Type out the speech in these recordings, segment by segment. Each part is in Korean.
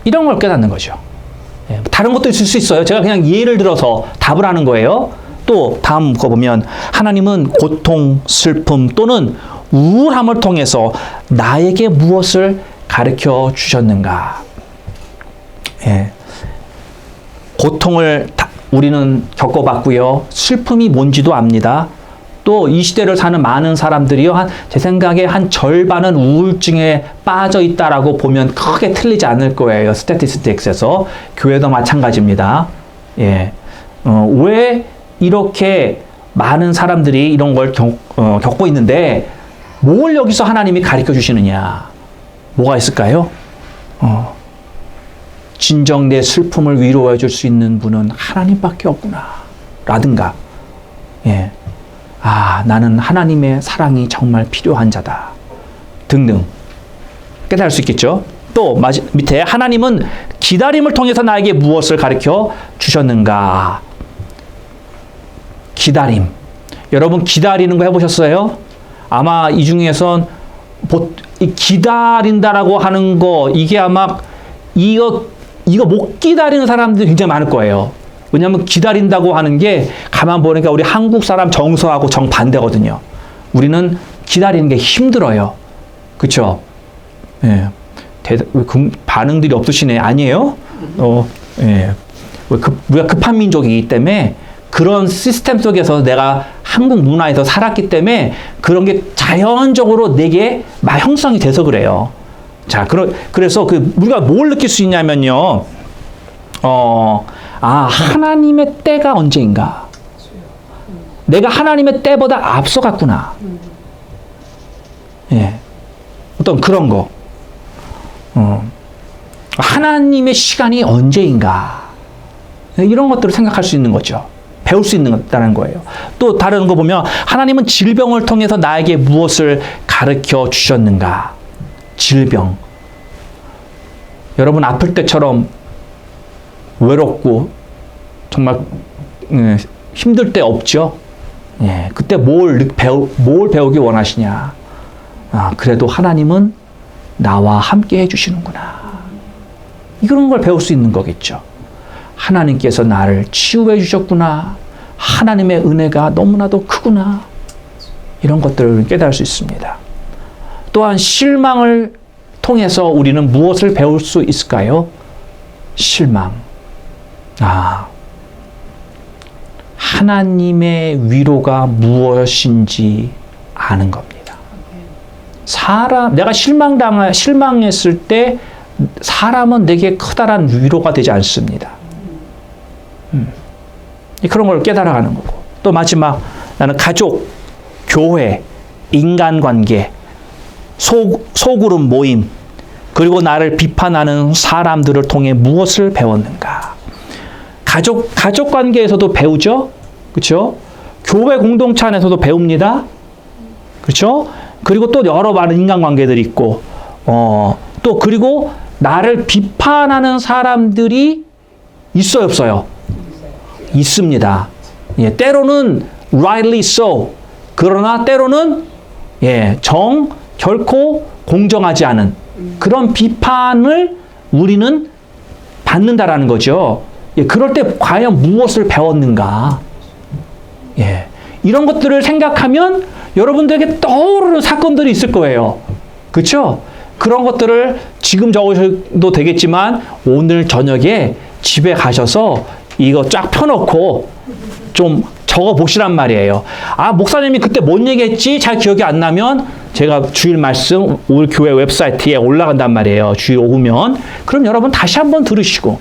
이런 걸 깨닫는 거죠. 예, 다른 것도 있을 수 있어요. 제가 그냥 예를 들어서 답을 하는 거예요. 또 다음 거 보면 하나님은 고통, 슬픔 또는 우울함을 통해서 나에게 무엇을 가르쳐 주셨는가? 예. 고통을 우리는 겪어봤고요. 슬픔이 뭔지도 압니다. 또 이 시대를 사는 많은 사람들이요, 제 생각에 한 절반은 우울증에 빠져 있다라고 보면 크게 틀리지 않을 거예요. 스태티스틱스에서. 교회도 마찬가지입니다. 예. 왜 이렇게 많은 사람들이 이런 걸 겪고 있는데, 뭘 여기서 하나님이 가르쳐 주시느냐? 뭐가 있을까요? 진정 내 슬픔을 위로해 줄 수 있는 분은 하나님밖에 없구나. 라든가, 예. 아, 나는 하나님의 사랑이 정말 필요한 자다. 등등. 깨달을 수 있겠죠? 또, 밑에 하나님은 기다림을 통해서 나에게 무엇을 가르쳐 주셨는가? 기다림. 여러분, 기다리는 거 해보셨어요? 아마 이 중에선 기다린다라고 하는 거, 이게 아마 이거 못 기다리는 사람들이 굉장히 많을 거예요. 왜냐하면 기다린다고 하는 게 가만 보니까 우리 한국 사람 정서하고 정반대거든요. 우리는 기다리는 게 힘들어요. 그렇죠? 예. 반응들이 없으시네. 아니에요? 예. 우리가 급한 민족이기 때문에 그런 시스템 속에서 내가 한국 문화에서 살았기 때문에 그런 게 자연적으로 내게 형성이 돼서 그래요. 자, 그래서 우리가 뭘 느낄 수 있냐면요. 하나님의 때가 언제인가? 내가 하나님의 때보다 앞서갔구나. 예. 어떤 그런 거. 하나님의 시간이 언제인가? 이런 것들을 생각할 수 있는 거죠. 배울 수 있는 거예요. 또 다른 거 보면 하나님은 질병을 통해서 나에게 무엇을 가르쳐 주셨는가? 질병. 여러분 아플 때처럼 외롭고 정말 힘들 때 없죠? 예, 그때 뭘 배우기 원하시냐? 그래도 하나님은 나와 함께 해주시는구나. 이런 걸 배울 수 있는 거겠죠. 하나님께서 나를 치유해 주셨구나. 하나님의 은혜가 너무나도 크구나. 이런 것들을 깨달을 수 있습니다. 또한 실망을 통해서 우리는 무엇을 배울 수 있을까요? 실망. 하나님의 위로가 무엇인지 아는 겁니다. 내가 실망했을 때 사람은 내게 커다란 위로가 되지 않습니다. 그런 걸 깨달아가는 거고. 또 마지막, 나는 가족, 교회, 인간관계, 소그룹 모임, 그리고 나를 비판하는 사람들을 통해 무엇을 배웠는가? 가족 관계에서도 배우죠? 그렇죠? 교회 공동체 안에서도 배웁니다. 그렇죠? 그리고 또 여러 많은 인간관계들이 있고, 또 그리고 나를 비판하는 사람들이 있어요, 없어요? 있습니다. 예, 때로는 rightly so. 그러나 때로는 결코 공정하지 않은 그런 비판을 우리는 받는다라는 거죠. 예, 그럴 때 과연 무엇을 배웠는가? 예, 이런 것들을 생각하면 여러분들에게 떠오르는 사건들이 있을 거예요. 그렇죠? 그런 것들을 지금 적으셔도 되겠지만 오늘 저녁에 집에 가셔서 이거 쫙 펴놓고 좀 적어보시란 말이에요. 목사님이 그때 뭔 얘기했지? 잘 기억이 안 나면 제가 주일 말씀 우리 교회 웹사이트에 올라간단 말이에요. 주일 오후면. 그럼 여러분 다시 한번 들으시고.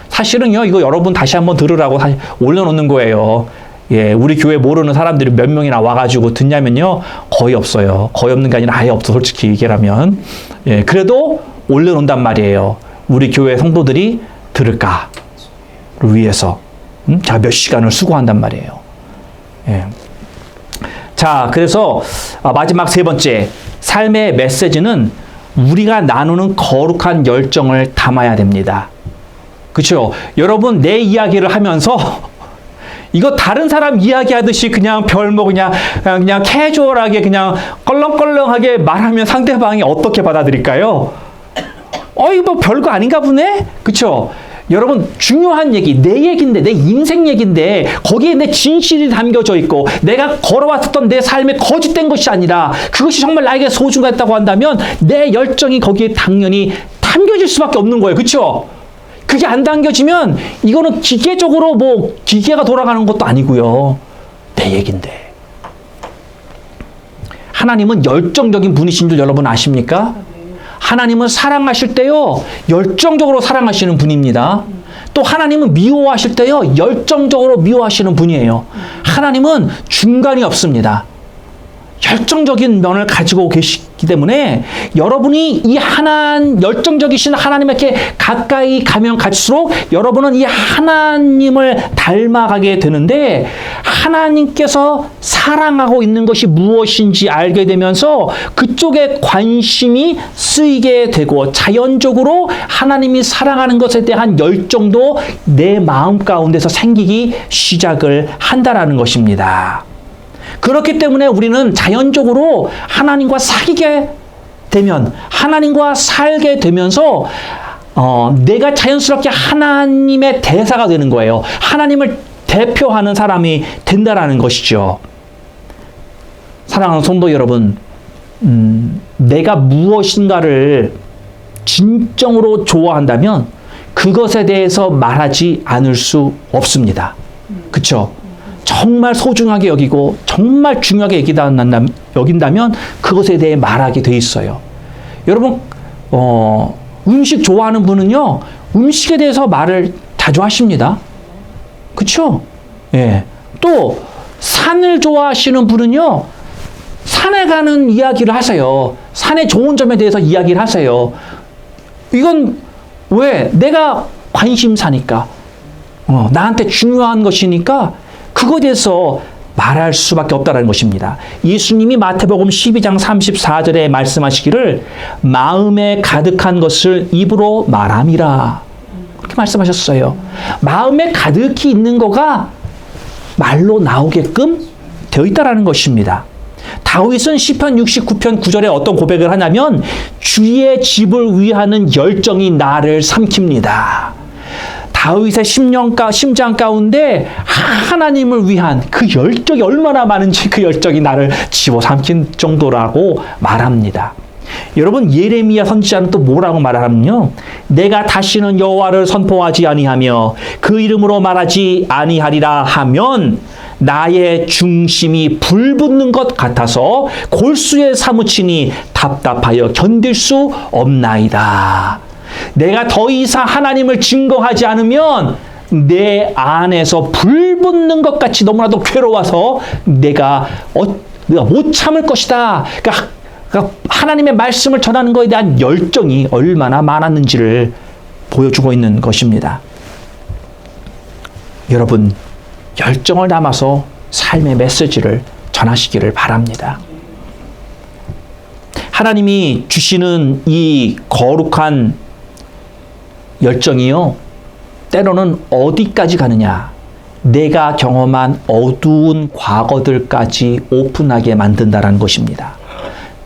사실은요, 이거 여러분 다시 한번 들으라고 다시 올려놓는 거예요. 예, 우리 교회 모르는 사람들이 몇 명이나 와가지고 듣냐면요, 거의 없어요. 거의 없는 게 아니라 아예 없어, 솔직히 얘기라면. 예, 그래도 올려놓는단 말이에요. 우리 교회 성도들이 들을까를 위해서. 자, 몇 시간을 수고한단 말이에요. 예. 자, 그래서 마지막 세 번째, 삶의 메시지는 우리가 나누는 거룩한 열정을 담아야 됩니다. 그렇죠? 여러분, 내 이야기를 하면서 이거 다른 사람 이야기하듯이 그냥 그냥 캐주얼하게 그냥 껄렁껄렁하게 말하면 상대방이 어떻게 받아들일까요? 어이, 뭐 별거 아닌가 보네? 그쵸? 여러분, 중요한 얘기, 내 얘기인데, 내 인생 얘기인데, 거기에 내 진실이 담겨져 있고, 내가 걸어왔었던 내 삶에 거짓된 것이 아니라, 그것이 정말 나에게 소중했다고 한다면, 내 열정이 거기에 당연히 담겨질 수밖에 없는 거예요. 그쵸? 그게 안 담겨지면, 이거는 기계적으로 뭐, 기계가 돌아가는 것도 아니고요. 내 얘기인데. 하나님은 열정적인 분이신 줄 여러분 아십니까? 하나님은 사랑하실 때요, 열정적으로 사랑하시는 분입니다. 또 하나님은 미워하실 때요, 열정적으로 미워하시는 분이에요. 하나님은 중간이 없습니다. 열정적인 면을 가지고 계시기 때문에 여러분이 이 열정적이신 하나님께 가까이 가면 갈수록 여러분은 이 하나님을 닮아가게 되는데, 하나님께서 사랑하고 있는 것이 무엇인지 알게 되면서 그쪽에 관심이 쓰이게 되고, 자연적으로 하나님이 사랑하는 것에 대한 열정도 내 마음 가운데서 생기기 시작을 한다라는 것입니다. 그렇기 때문에 우리는 자연적으로 하나님과 사귀게 되면, 하나님과 살게 되면서 내가 자연스럽게 하나님의 대사가 되는 거예요. 하나님을 대표하는 사람이 된다라는 것이죠. 사랑하는 성도 여러분, 내가 무엇인가를 진정으로 좋아한다면 그것에 대해서 말하지 않을 수 없습니다. 그렇죠? 정말 소중하게 여기고 정말 중요하게 여긴다면 그것에 대해 말하게 돼 있어요. 여러분, 음식 좋아하는 분은요, 음식에 대해서 말을 자주 하십니다. 그쵸? 예. 또, 산을 좋아하시는 분은요, 산에 가는 이야기를 하세요. 산의 좋은 점에 대해서 이야기를 하세요. 이건 왜? 내가 관심사니까. 나한테 중요한 것이니까 그거에 대해서 말할 수밖에 없다는 것입니다. 예수님이 마태복음 12장 34절에 말씀하시기를 마음에 가득한 것을 입으로 말함이라. 그렇게 말씀하셨어요. 마음에 가득히 있는 거가 말로 나오게끔 되어 있다는 것입니다. 다윗은 시편 69편 9절에 어떤 고백을 하냐면, 주의 집을 위하는 열정이 나를 삼킵니다. 다윗의 심장 가운데 하나님을 위한 그 열정이 얼마나 많은지, 그 열정이 나를 집어삼킨 정도라고 말합니다. 여러분, 예레미야 선지자는 또 뭐라고 말하냐면요, 내가 다시는 여호와를 선포하지 아니하며 그 이름으로 말하지 아니하리라 하면 나의 중심이 불붙는 것 같아서 골수에 사무치니 답답하여 견딜 수 없나이다. 내가 더 이상 하나님을 증거하지 않으면 내 안에서 불붙는 것 같이 너무나도 괴로워서 내가 못 참을 것이다. 그러니까 하나님의 말씀을 전하는 것에 대한 열정이 얼마나 많았는지를 보여주고 있는 것입니다. 여러분, 열정을 담아서 삶의 메시지를 전하시기를 바랍니다. 하나님이 주시는 이 거룩한 열정이요, 때로는 어디까지 가느냐, 내가 경험한 어두운 과거들까지 오픈하게 만든다는 것입니다.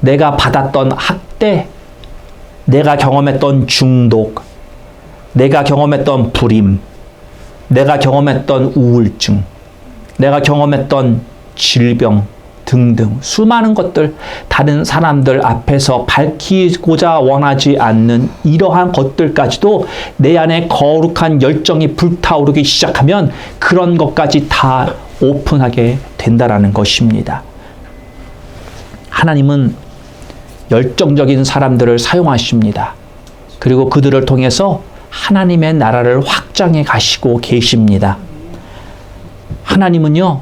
내가 받았던 학대, 내가 경험했던 중독, 내가 경험했던 불임, 내가 경험했던 우울증, 내가 경험했던 질병 등등 수많은 것들, 다른 사람들 앞에서 밝히고자 원하지 않는 이러한 것들까지도 내 안에 거룩한 열정이 불타오르기 시작하면 그런 것까지 다 오픈하게 된다라는 것입니다. 하나님은 열정적인 사람들을 사용하십니다. 그리고 그들을 통해서 하나님의 나라를 확장해 가시고 계십니다. 하나님은요,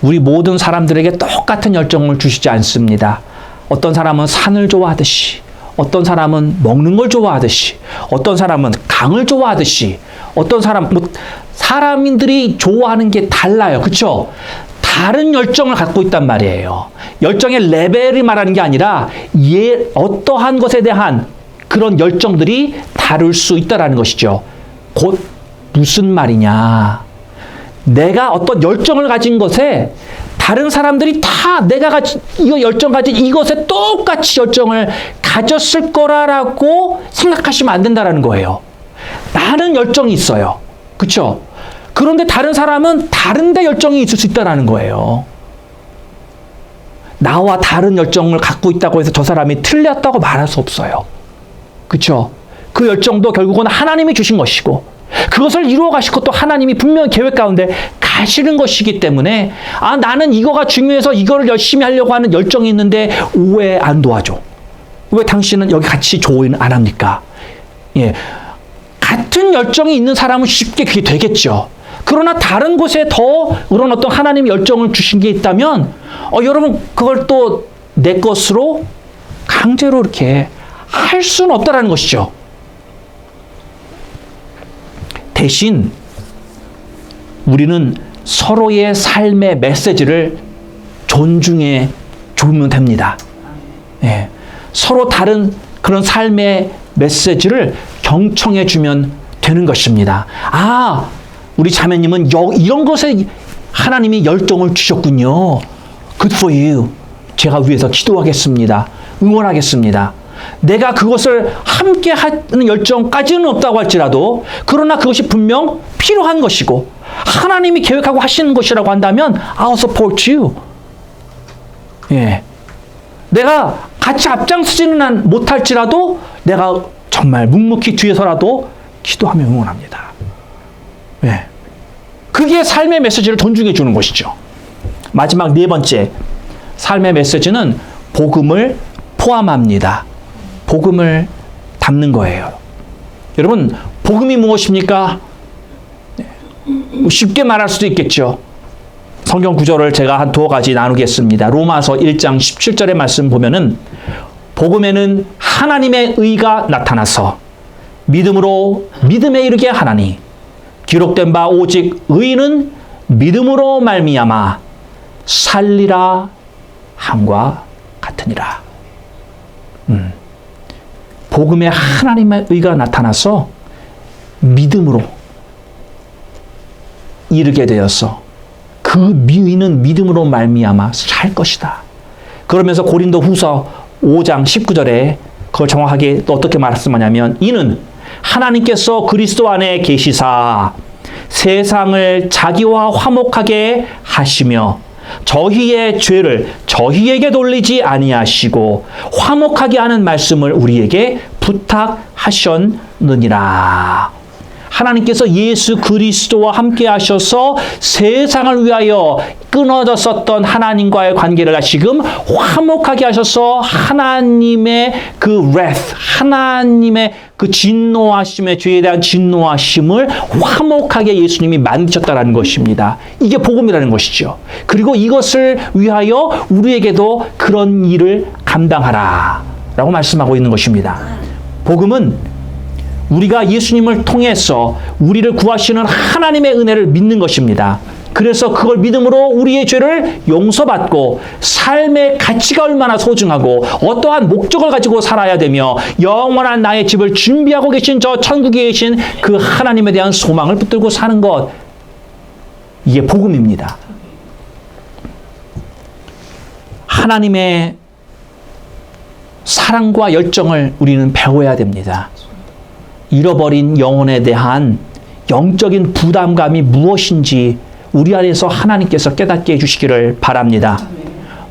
우리 모든 사람들에게 똑같은 열정을 주시지 않습니다. 어떤 사람은 산을 좋아하듯이, 어떤 사람은 먹는 걸 좋아하듯이, 어떤 사람은 강을 좋아하듯이, 어떤 사람들이 좋아하는 게 달라요. 그렇죠? 다른 열정을 갖고 있단 말이에요. 열정의 레벨을 말하는 게 아니라 어떠한 것에 대한 그런 열정들이 다를 수 있다는 것이죠. 곧 무슨 말이냐. 내가 어떤 열정을 가진 것에 다른 사람들이 다 내가 이거 열정 가진 이것에 똑같이 열정을 가졌을 거라고 생각하시면 안 된다라는 거예요. 나는 열정이 있어요. 그렇죠? 그런데 다른 사람은 다른데 열정이 있을 수 있다는 거예요. 나와 다른 열정을 갖고 있다고 해서 저 사람이 틀렸다고 말할 수 없어요. 그렇죠? 그 열정도 결국은 하나님이 주신 것이고 그것을 이루어 가실 것도 하나님이 분명히 계획 가운데 가시는 것이기 때문에 나는 이거가 중요해서 이거를 열심히 하려고 하는 열정이 있는데 왜 안 도와줘? 왜 당신은 여기 같이 조인 안 합니까? 예, 같은 열정이 있는 사람은 쉽게 그게 되겠죠. 그러나 다른 곳에 더 그런 어떤 하나님 열정을 주신 게 있다면 여러분 그걸 또 내 것으로 강제로 이렇게 할 수는 없다라는 것이죠. 대신 우리는 서로의 삶의 메시지를 존중해 주면 됩니다. 예, 서로 다른 그런 삶의 메시지를 경청해 주면 되는 것입니다. 우리 자매님은 이런 것에 하나님이 열정을 주셨군요. Good for you. 제가 위해서 기도하겠습니다. 응원하겠습니다. 내가 그것을 함께 하는 열정까지는 없다고 할지라도 그러나 그것이 분명 필요한 것이고 하나님이 계획하고 하시는 것이라고 한다면 I'll support you. 예, 내가 같이 앞장서지는 못할지라도 내가 정말 묵묵히 뒤에서라도 기도하며 응원합니다. 예, 그게 삶의 메시지를 존중해 주는 것이죠. 마지막 네 번째 삶의 메시지는 복음을 포함합니다. 복음을 담는 거예요. 여러분, 복음이 무엇입니까? 쉽게 말할 수도 있겠죠. 성경 구절을 제가 한 두어 가지 나누겠습니다. 로마서 1장 17절의 말씀 보면은 복음에는 하나님의 의가 나타나서 믿음으로 믿음에 이르게 하나니 기록된 바 오직 의인은 믿음으로 말미암아 살리라 함과 같으니라. 복음에 하나님의 의가 나타나서 믿음으로 이르게 되어서 그 의인은 믿음으로 말미암아 살 것이다. 그러면서 고린도 후서 5장 19절에 그걸 정확하게 또 어떻게 말씀하냐면 이는 하나님께서 그리스도 안에 계시사 세상을 자기와 화목하게 하시며 저희의 죄를 저희에게 돌리지 아니하시고 화목하게 하는 말씀을 우리에게 부탁하셨느니라. 하나님께서 예수 그리스도와 함께 하셔서 세상을 위하여 끊어졌었던 하나님과의 관계를 지금 화목하게 하셔서 하나님의 그 wrath, 하나님의 그 진노하심의 죄에 대한 진노하심을 화목하게 예수님이 만드셨다는 것입니다. 이게 복음이라는 것이죠. 그리고 이것을 위하여 우리에게도 그런 일을 감당하라 라고 말씀하고 있는 것입니다. 복음은 우리가 예수님을 통해서 우리를 구하시는 하나님의 은혜를 믿는 것입니다. 그래서 그걸 믿음으로 우리의 죄를 용서받고 삶의 가치가 얼마나 소중하고 어떠한 목적을 가지고 살아야 되며 영원한 나의 집을 준비하고 계신 저 천국에 계신 그 하나님에 대한 소망을 붙들고 사는 것, 이게 복음입니다. 하나님의 사랑과 열정을 우리는 배워야 됩니다. 잃어버린 영혼에 대한 영적인 부담감이 무엇인지 우리 안에서 하나님께서 깨닫게 해주시기를 바랍니다.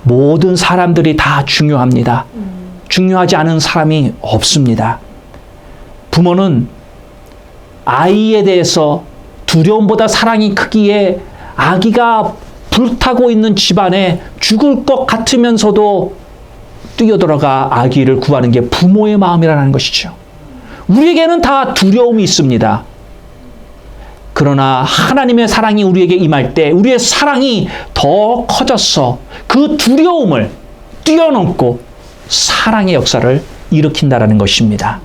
모든 사람들이 다 중요합니다. 중요하지 않은 사람이 없습니다. 부모는 아이에 대해서 두려움보다 사랑이 크기에 아기가 불타고 있는 집안에 죽을 것 같으면서도 뛰어들어가 아기를 구하는 게 부모의 마음이라는 것이죠. 우리에게는 다 두려움이 있습니다. 그러나 하나님의 사랑이 우리에게 임할 때 우리의 사랑이 더 커져서 그 두려움을 뛰어넘고 사랑의 역사를 일으킨다는 것입니다.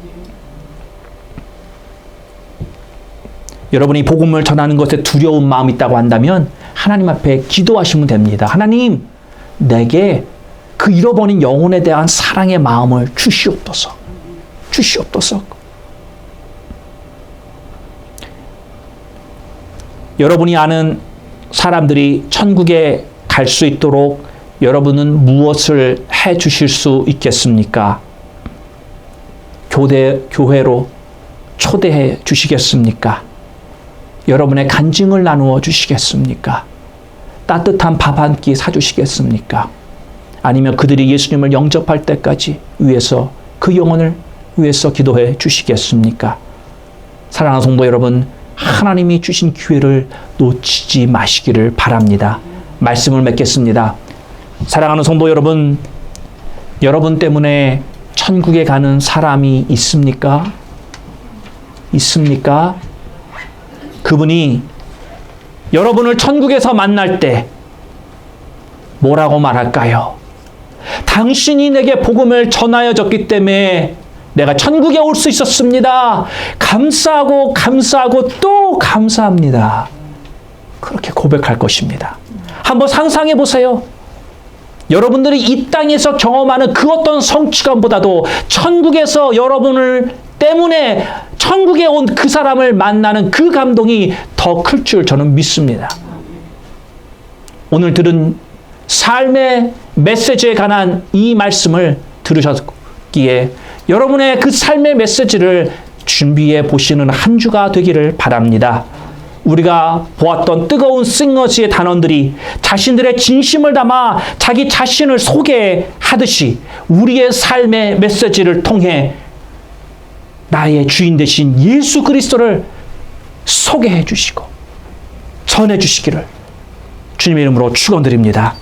여러분이 복음을 전하는 것에 두려운 마음이 있다고 한다면 하나님 앞에 기도하시면 됩니다. 하나님, 내게 그 잃어버린 영혼에 대한 사랑의 마음을 주시옵소서. 주시옵소서. 여러분이 아는 사람들이 천국에 갈 수 있도록 여러분은 무엇을 해 주실 수 있겠습니까? 교회로 초대해 주시겠습니까? 여러분의 간증을 나누어 주시겠습니까? 따뜻한 밥 한 끼 사주시겠습니까? 아니면 그들이 예수님을 영접할 때까지 위해서 그 영혼을 위해서 기도해 주시겠습니까? 사랑하는 성도 여러분, 하나님이 주신 기회를 놓치지 마시기를 바랍니다. 말씀을 맺겠습니다. 사랑하는 성도 여러분, 여러분 때문에 천국에 가는 사람이 있습니까? 있습니까? 그분이 여러분을 천국에서 만날 때 뭐라고 말할까요? 당신이 내게 복음을 전하여 줬기 때문에 내가 천국에 올 수 있었습니다. 감사하고 감사하고 또 감사합니다. 그렇게 고백할 것입니다. 한번 상상해 보세요. 여러분들이 이 땅에서 경험하는 그 어떤 성취감보다도 천국에서 여러분을 때문에 천국에 온 그 사람을 만나는 그 감동이 더 클 줄 저는 믿습니다. 오늘 들은 삶의 메시지에 관한 이 말씀을 들으셨기에 여러분의 그 삶의 메시지를 준비해 보시는 한 주가 되기를 바랍니다. 우리가 보았던 뜨거운 싱어지의 단원들이 자신들의 진심을 담아 자기 자신을 소개하듯이 우리의 삶의 메시지를 통해 나의 주인 되신 예수 그리스도를 소개해 주시고 전해 주시기를 주님의 이름으로 축원드립니다.